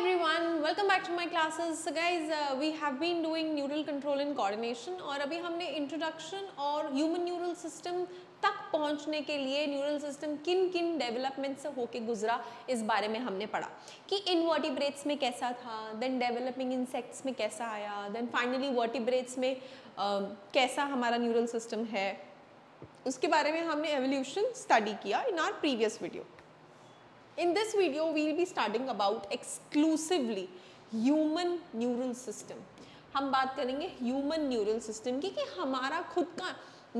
everyone, welcome back to my classes. So guys, we have been doing neural control and coordination और अभी हमने introduction और human neural system तक पहुंचने के लिए न्यूरल सिस्टम किन किन डेवलपमेंट से होके गुजरा इस बारे में हमने पढ़ा कि इनवर्टिब्रेट्स में कैसा था, देन डेवलपिंग इंसेक्ट्स में कैसा आया, देन फाइनली वर्टिब्रेट्स में कैसा हमारा न्यूरल सिस्टम है, उसके बारे में हमने एवोल्यूशन स्टडी किया in our previous video. In this video, we will be studying about exclusively human neural system. हम बात करेंगे human neural system की कि हमारा खुद का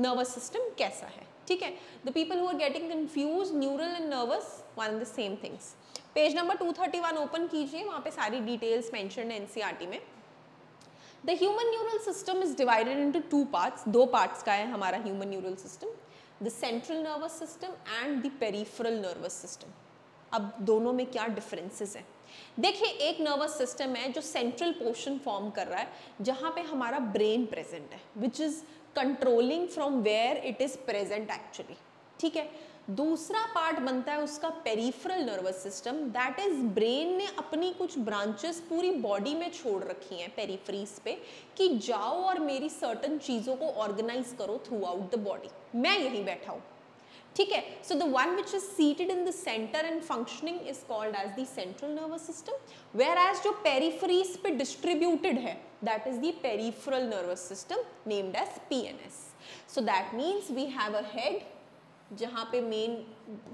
nervous system कैसा है, ठीक है? The people who are getting confused, neural and nervous, one and the same things. Page number 231 open कीजिए, वहाँ पे सारी details mentioned है NCERT में. The human neural system is divided into two parts. दो parts का है हमारा human neural system. The central nervous system and the peripheral nervous system. अब दोनों में क्या डिफरेंसेस हैं? देखिए, एक नर्वस सिस्टम है जो सेंट्रल पोर्शन फॉर्म कर रहा है जहां पे हमारा ब्रेन प्रेजेंट है, which is controlling from where it is present actually, ठीक है. दूसरा पार्ट बनता है उसका peripheral nervous system, that is brain ने अपनी कुछ ब्रांचेस पूरी बॉडी में छोड़ रखी हैं पेरिफेरीज पे कि जाओ और मेरी सर्टन चीजों को ऑर्गेनाइज करो थ्रू आउट द बॉडी. मैं यहीं बैठा हूं, ठीक है. So the one which is seated in the centre and functioning is called as the central nervous system, whereas जो पेरिफेरीज पे डिस्ट्रीब्यूटेड है that is the peripheral nervous system named as PNS. So that means we have a head जहां पे main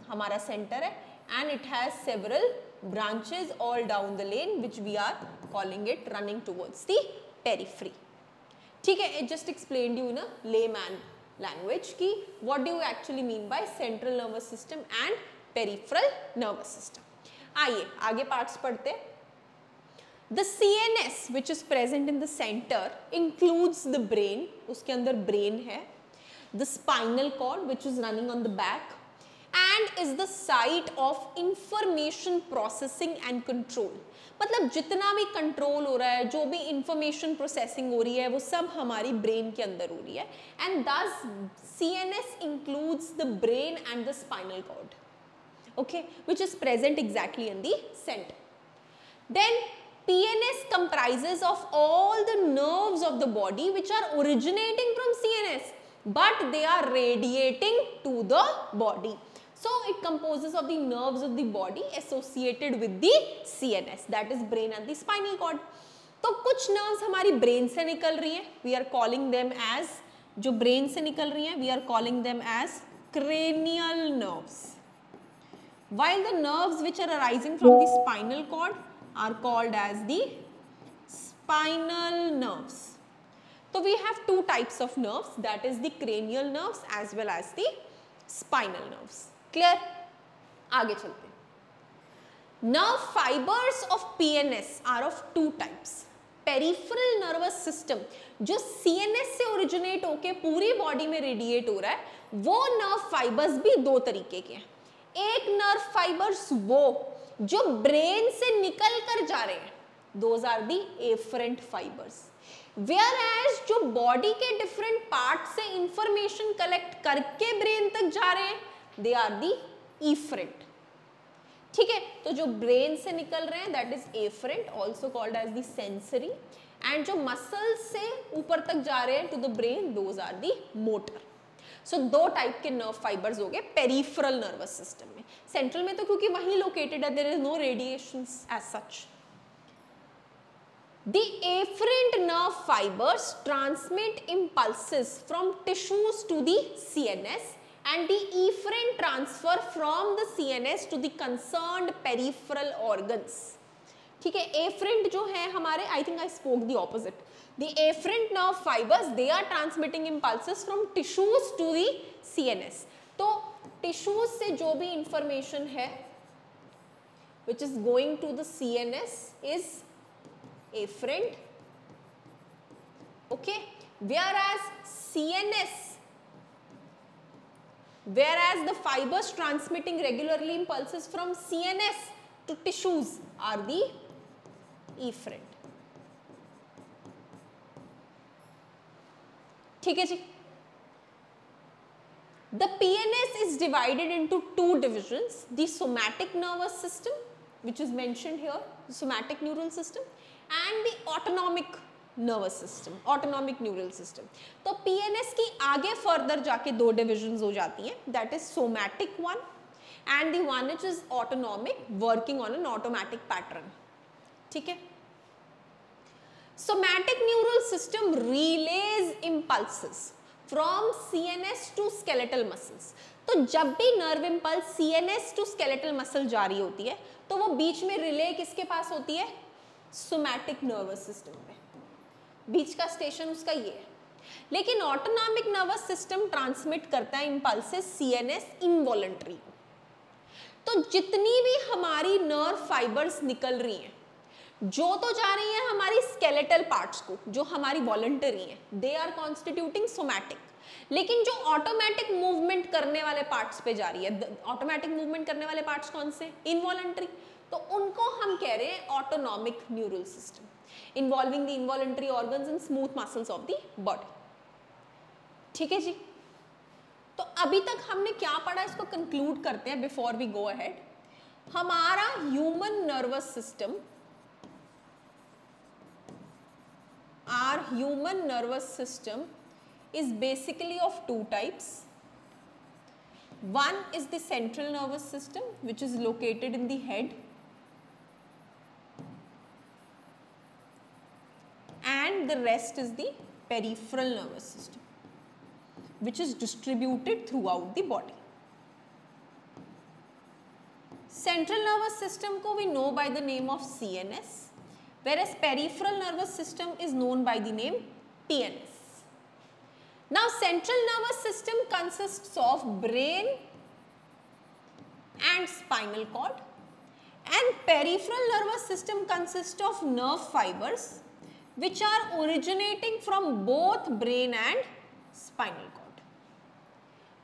हमारा centre है and it has several branches all down the lane which we are calling it running towards the periphery, ठीक है. It just explained you in a layman language की what do you actually mean by central nervous system and peripheral nervous system. आइए आगे parts पढ़ते. The CNS which is present in the center includes the brain, उसके अंदर brain है, the spinal cord which is running on the back and is the site of information processing and control. मतलब जितना भी control हो रहा है, जो भी इंफॉर्मेशन प्रोसेसिंग हो रही है, वो सब हमारी ब्रेन के अंदर हो रही है. And this CNS includes the brain and the spinal cord, okay, which is present exactly in the centre. Then PNS comprises of all the nerves of the body which are originating from CNS, but they are radiating to the body. So it composes of the nerves of the body associated with the CNS, that is brain and the spinal cord. तो कुछ nerves हमारी brain से निकल रही हैं, we are calling them as, जो brain से निकल रही हैं, we are calling them as cranial nerves, while the nerves which are arising from the spinal cord are called as the spinal nerves. So we have two types of nerves, that is the cranial nerves as well as the spinal nerves. Clear? आगे चलते हैं. Nerve fibers of PNS are of two types. Peripheral nervous system जो CNS से originate होके पूरी body में radiate हो रहा है, वो nerve fibers भी दो तरीके के हैं. एक nerve fibers वो जो ब्रेन से निकल कर जा रहे हैं, those are the afferent fibers. Whereas जो बॉडी के डिफरेंट पार्ट से इंफॉर्मेशन कलेक्ट करके ब्रेन तक जा रहे हैं, they are the efferent, ठीक है. तो जो ब्रेन से निकल रहे हैं that is afferent, also called as the sensory, and जो मसल्स से ऊपर तक जा रहे हैं to the brain, those are the motor. So दो टाइप के नर्व फाइबर्स हो गए पेरिफेरल नर्वस सिस्टम में. सेंट्रल में तो क्योंकि वहीं लोकेटेड है, there is no radiations as such. The afferent nerve fibers transmit impulses from tissues to the CNS and the efferent transfer from the CNS to the concerned peripheral organs. ठीक है. efferent जो है हमारे, I think I spoke the opposite. The afferent nerve fibers, they are transmitting impulses from tissues to the CNS. तो tissues से जो भी information है which is going to the CNS is afferent, okay, whereas the fibers transmitting regularly impulses from CNS to tissues are the efferent. ठीक है जी. The PNS is divided into two divisions, the somatic nervous system which is mentioned here, somatic neural system, and the autonomic nervous system, autonomic neural system. तो PNS की आगे further जाके दो divisions हो जाती हैं, that is somatic one and the one which is autonomic, working on an automatic pattern. ठीक है? Somatic neural system relays impulses from CNS to skeletal muscles. तो जब भी nerve impulse CNS to skeletal muscle जा रही होती है तो वो बीच में रिले किसके पास होती है? सोमैटिक नर्वस सिस्टम पे, बीच का स्टेशन उसका ये है. लेकिन ऑटोनॉमिक नर्वस सिस्टम ट्रांसमिट करता है इम्पल्सेस CNS इनवॉलंटरी. तो जितनी भी हमारी नर्व फाइबर्स निकल रही हैं, जो तो जा रही हैं हमारी स्केलेटल पार्ट्स को, जो हमारी वॉलंटरी हैं, दे आर कॉन्स्टिट्यूटिंग सोमैटिक. लेकिन जो ऑटोमेटिक मूवमेंट करने वाले पार्ट्स पे जा रही है, ऑटोमेटिक मूवमेंट करने वाले पार्ट्स कौन से? इनवॉलंटरी. तो उनको हम कह रहे हैं autonomic neural system, involving the involuntary organs and smooth muscles of the body. ठीक है जी. तो अभी तक हमने क्या पढ़ा, इसको कंक्लूड करते हैं बिफोर वी गो अहेड. हमारा human nervous system, our human nervous system is basically of two types. One is the central nervous system, which is located in the head, and the rest is the peripheral nervous system, which is distributed throughout the body. Central nervous system ko we know by the name of CNS, whereas peripheral nervous system is known by the name PNS. Now central nervous system consists of brain and spinal cord, and peripheral nervous system consists of nerve fibers which are originating from both brain and spinal cord.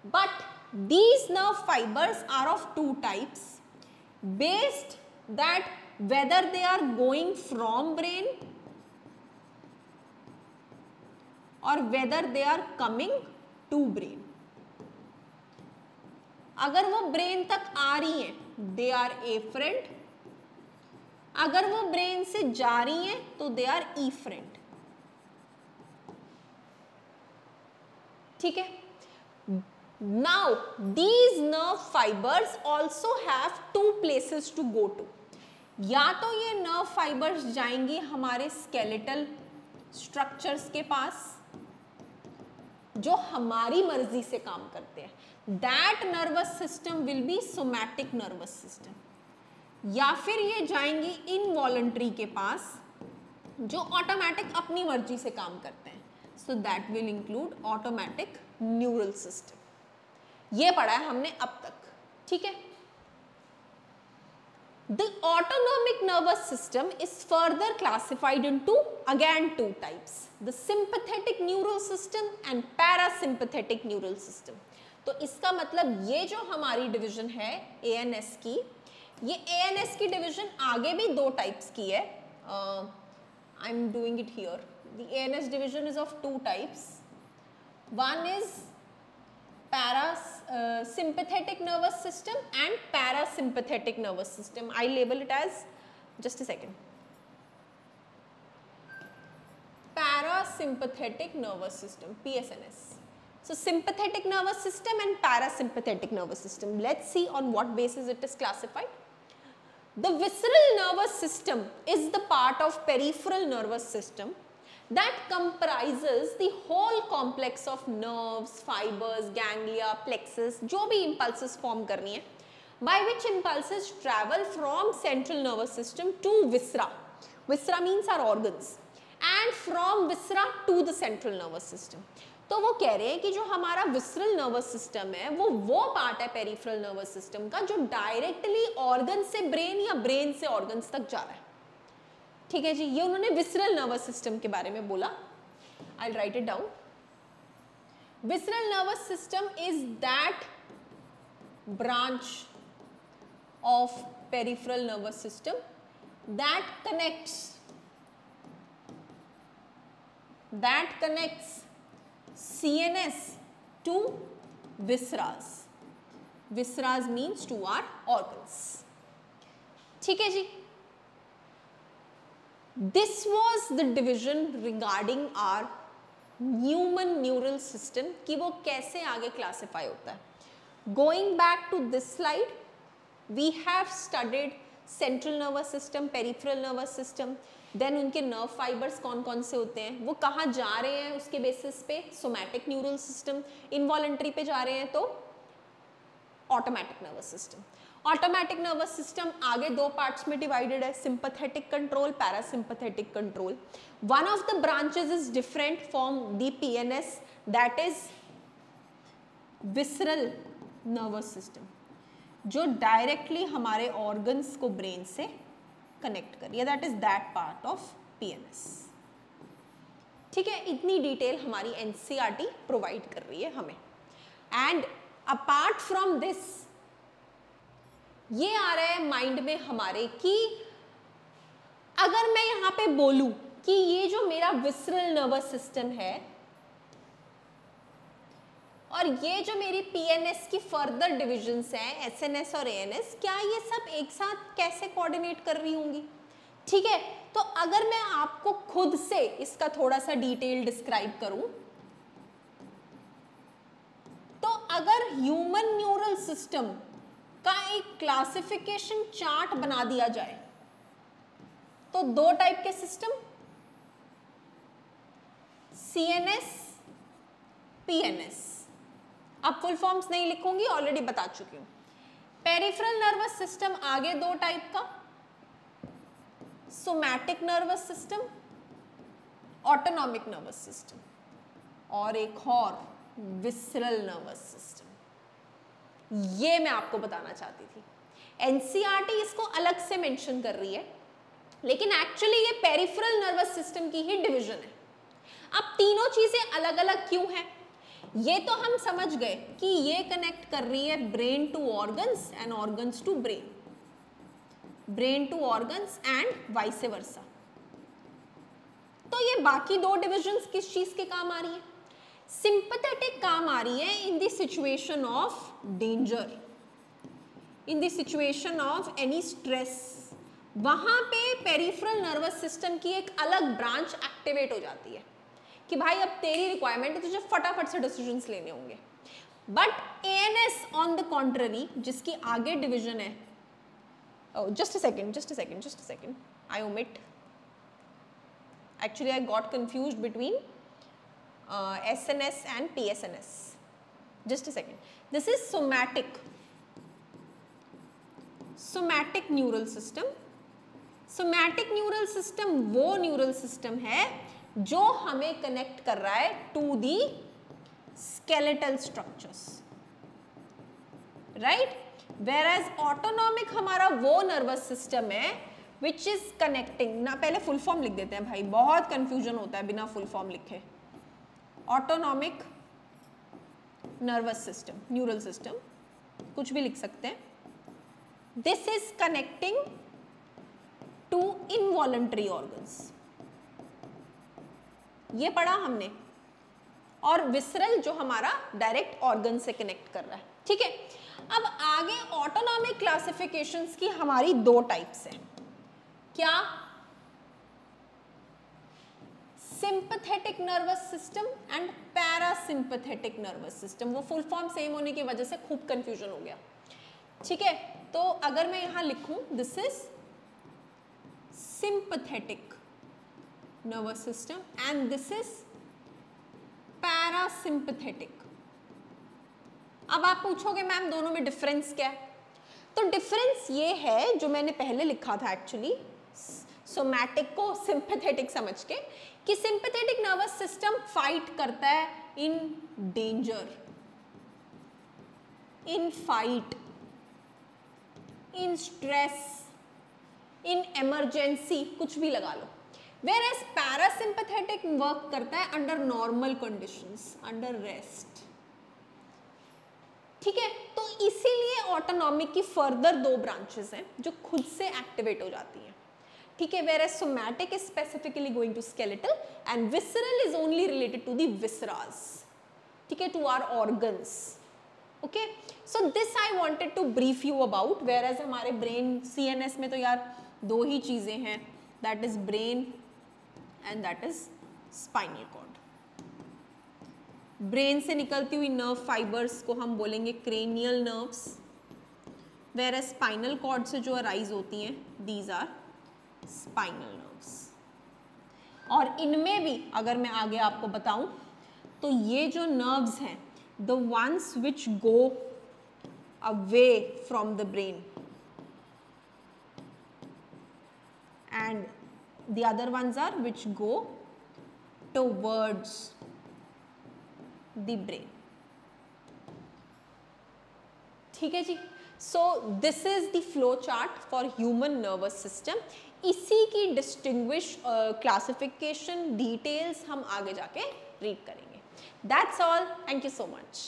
But these nerve fibers are of two types, based that whether they are going from brain or whether they are coming to brain. अगर वो brain तक आ रही हैं they are efferent, अगर वो brain से जा रही हैं तो दे आर इफरेंट. ठीक है. Now these nerve fibers also have two places to go to. या तो ये नर्व फाइबर्स जाएंगी हमारे स्केलेटल स्ट्रक्चर्स के पास जो हमारी मर्जी से काम करते हैं, that nervous system will be somatic nervous system. या फिर ये जाएंगी इनवॉलंटरी के पास जो ऑटोमेटिक अपनी मर्जी से काम करते हैं, so that will include automatic neural system. ये पढ़ा है हमने अब तक. ठीक है. The autonomic nervous system is further classified into again two types, the sympathetic neural system and parasympathetic neural system. तो इसका मतलब ये जो हमारी डिवीजन है ANS की, ये ANS की डिवीजन आगे भी दो टाइप्स की है. I am doing it here. The ANS division is of two types. One is sympathetic nervous system and parasympathetic nervous system. I label it as, just a second, parasympathetic nervous system, PSNS. So sympathetic nervous system and parasympathetic nervous system. Let's see on what basis it is classified. The visceral nervous system is the part of peripheral nervous system that comprises the whole complex of nerves, fibers, ganglia, plexus, जो भी impulses form करनी है, by which impulses travel from central nervous system to viscera. Viscera means our organs, and from viscera to the central nervous system. तो वो कह रहे हैं कि जो हमारा विसरल नर्वस सिस्टम है वो पार्ट है पेरिफेरल नर्वस सिस्टम का जो डायरेक्टली ऑर्गन से ब्रेन या ब्रेन से ऑर्गन्स तक जा रहा है. ठीक है जी. ये उन्होंने विसरल नर्वस सिस्टम के बारे में बोला. I write it down. Visceral nervous system is that branch of peripheral nervous system that connects CNS to visceras. Visceras means to our organs. ठीक है जी, this was the division regarding our human neural system कि वो कैसे आगे classify होता है. Going back to this slide, we have studied central nervous system, peripheral nervous system, then उनके नर्व फाइबर्स कौन कौन से होते हैं, वो कहाँ जा रहे हैं उसके बेसिस पे, सोमैटिक न्यूरल सिस्टम, इनवॉलंटरी पे जा रहे हैं तो automatic nervous system. Automatic nervous system आगे दो पार्ट्स में डिवाइडेड है, sympathetic control, parasympathetic control. One of the branches is different from the PNS, that is visceral nervous system, जो डायरेक्टली हमारे ऑर्गन्स को ब्रेन से कनेक्ट कर रही है, that is that part of PNS. ठीक है, इतनी डिटेल हमारी एनसीईआरटी प्रोवाइड कर रही है हमें. एंड अपार्ट फ्रॉम दिस ये आ रहा है माइंड में हमारे कि अगर मैं यहां पे बोलूं कि ये जो मेरा विसरल नर्वस सिस्टम है और ये जो मेरी पीएनएस की फर्दर डिविजन्स हैं, एसएनएस और एएनएस, क्या ये सब एक साथ कैसे कोऑर्डिनेट कर रही होंगी? ठीक है, तो अगर मैं आपको खुद से इसका थोड़ा सा डिटेल डिस्क्राइब करूं, तो अगर ह्यूमन न्यूरल सिस्टम का एक क्लासिफिकेशन चार्ट बना दिया जाए तो दो टाइप के सिस्टम, सीएनएस, पीएनएस. अब फुल फॉर्म्स नहीं लिखूंगी, ऑलरेडी बता चुकी हूं. पेरिफेरल नर्वस सिस्टम आगे दो टाइप का, somatic nervous system, autonomic nervous system, और एक और विसरल नर्वस सिस्टम. ये मैं आपको बताना चाहती थी. एनसीईआरटी इसको अलग से मेंशन कर रही है, लेकिन एक्चुअली ये पेरिफेरल नर्वस सिस्टम की ही डिवीजन है. अब तीनों चीजें अलग अलग क्यों हैं? ये तो हम समझ गए कि ये कनेक्ट कर रही है brain to organs and organs to brain, brain to organs and vice versa. तो ये बाकी दो डिविजन्स किस चीज के काम आ रही है? सिंपैथेटिक काम आ रही है in the situation of danger, in the situation of any stress. वहां पे पेरिफेरल नर्वस सिस्टम की एक अलग ब्रांच एक्टिवेट हो जाती है कि भाई अब तेरी रिक्वायरमेंट है, तुझे फटाफट से डिसीजंस लेने होंगे. But ANS on the contrary, जिसकी आगे डिवीजन है, just a second, I omit, actually I got confused between SNS and PSNS. Just a second. This is somatic neural system. Somatic neural system वो neural system है जो हमें connect कर रहा है to the skeletal structures, right? Whereas autonomic हमारा वो nervous system है विच इज कनेक्टिंग ना. पहले फुल फॉर्म लिख देते हैं भाई, बहुत कंफ्यूजन होता है बिना फुल फॉर्म लिखे. Autonomic nervous system, neural system, कुछ भी लिख सकते हैं. This is connecting to involuntary organs, ये पढ़ा हमने. और विसरल जो हमारा डायरेक्ट ऑर्गन से कनेक्ट कर रहा है. ठीक है, अब आगे ऑटोनॉमिक क्लासिफिकेशंस की हमारी दो टाइप्स हैं. क्या? Sympathetic nervous system and parasympathetic nervous system. वो फुल फॉर्म सेम होने की वजह से खूब कंफ्यूजन हो गया. ठीक है, तो अगर मैं यहां लिखूं this is sympathetic nervous system and this is parasympathetic. अब आप पूछोगे मैम दोनों में डिफरेंस क्या है? तो डिफरेंस ये है जो मैंने पहले लिखा था एक्चुअली, सोमैटिक को सिंपैथेटिक समझ के, कि सिंपैथेटिक नर्वस सिस्टम फाइट करता है in danger, in fight, in stress, in emergency, कुछ भी लगा लो. Whereas पैरासिम्पैथेटिक वर्क करता है under normal conditions, under rest. ठीक है, तो इसीलिए ऑटोनॉमिक की फर्दर दो ब्रांचेस हैं जो खुद से एक्टिवेट हो जाती हैं. ठीक है, whereas somatic is specifically going to skeletal and visceral is only related to the visceras. ठीक है, to our organs. Okay, so this I wanted to brief you about, whereas हमारे ब्रेन CNS में तो यार दो ही चीजें हैं, that is brain and that is spinal cord. Brain से निकलती हुई नर्व फाइबर्स को हम बोलेंगे cranial nerves, whereas spinal cord से जो अराइज होती हैं दीज आर स्पाइनल नर्व्स। और इनमें भी अगर मैं आगे आपको बताऊं तो ये जो नर्व्स हैं, the ones which go away from the brain and the other ones are which go towards the brain. ठीक है जी, so this is the flow chart for human nervous system. इसी की डिस्टिंग्विश क्लासिफिकेशन डिटेल्स हम आगे जाके read करेंगे। That's all, thank you so much.